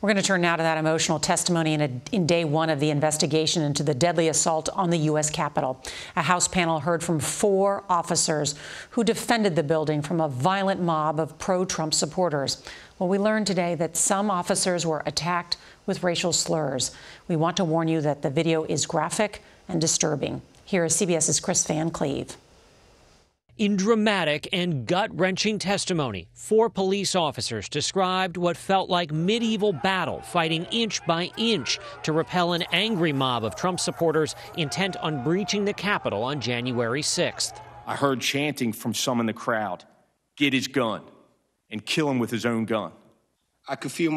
We're going to turn now to that emotional testimony in day one of the investigation into the deadly assault on the U.S. Capitol. A House panel heard from 4 officers who defended the building from a violent mob of pro-Trump supporters. Well, we learned today that some officers were attacked with racial slurs. We want to warn you that the video is graphic and disturbing. Here is CBS's Kris Van Cleave. In dramatic and gut-wrenching testimony, 4 police officers described what felt like medieval battle, fighting inch by inch to repel an angry mob of Trump supporters intent on breaching the Capitol on January 6th. I heard chanting from some in the crowd, "Get his gun," and kill him with his own gun. I could feel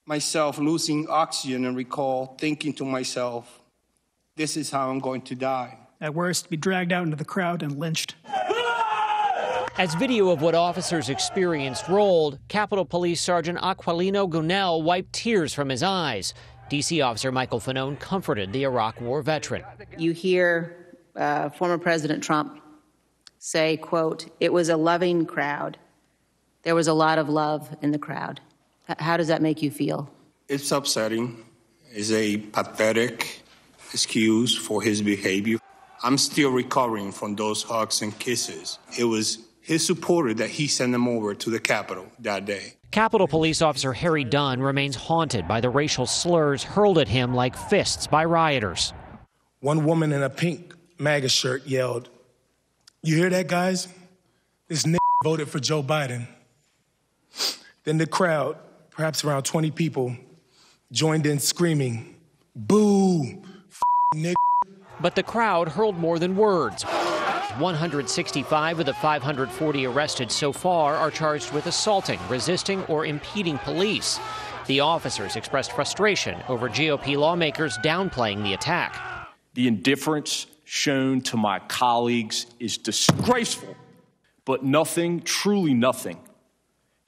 myself losing oxygen and recall thinking to myself, this is how I'm going to die. At worst, be dragged out into the crowd and lynched. As video of what officers experienced rolled, Capitol Police Sergeant Aquilino Gunell wiped tears from his eyes. D.C. Officer Michael Fanone comforted the Iraq War veteran. You hear former President Trump say, quote, "It was a loving crowd. There was a lot of love in the crowd." How does that make you feel? It's upsetting. It's a pathetic excuse for his behavior. I'm still recovering from those hugs and kisses. It was his supporter that he sent them over to the Capitol that day. Capitol Police Officer Harry Dunn remains haunted by the racial slurs hurled at him like fists by rioters. One woman in a pink MAGA shirt yelled, "You hear that, guys? This nigga voted for Joe Biden." Then the crowd, perhaps around 20 people, joined in screaming, "Boo, nigga." But the crowd hurled more than words. 165 of the 540 arrested so far are charged with assaulting, resisting, or impeding police. The officers expressed frustration over GOP lawmakers downplaying the attack. The indifference shown to my colleagues is disgraceful, but nothing, truly nothing,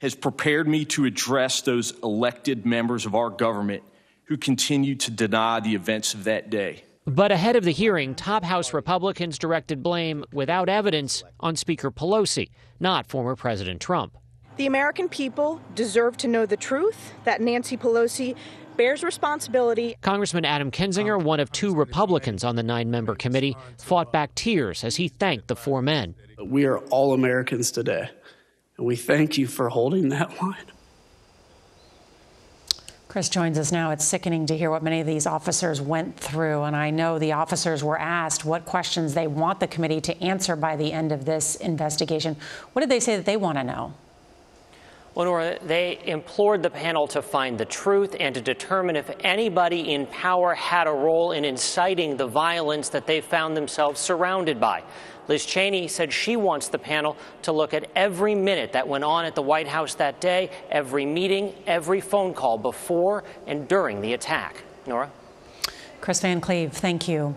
has prepared me to address those elected members of our government who continue to deny the events of that day. But ahead of the hearing, top House Republicans directed blame without evidence on Speaker Pelosi, not former President Trump. The American people deserve to know the truth, that Nancy Pelosi bears responsibility. Congressman Adam Kinzinger, one of 2 Republicans on the 9-member committee, fought back tears as he thanked the 4 men. We are all Americans today, and we thank you for holding that line. Kris joins us now. It's sickening to hear what many of these officers went through. And I know the officers were asked what questions they want the committee to answer by the end of this investigation. What did they say that they want to know? Well, Norah, they implored the panel to find the truth and to determine if anybody in power had a role in inciting the violence that they found themselves surrounded by. Liz Cheney said she wants the panel to look at every minute that went on at the White House that day, every meeting, every phone call before and during the attack. Norah? Kris Van Cleave, thank you.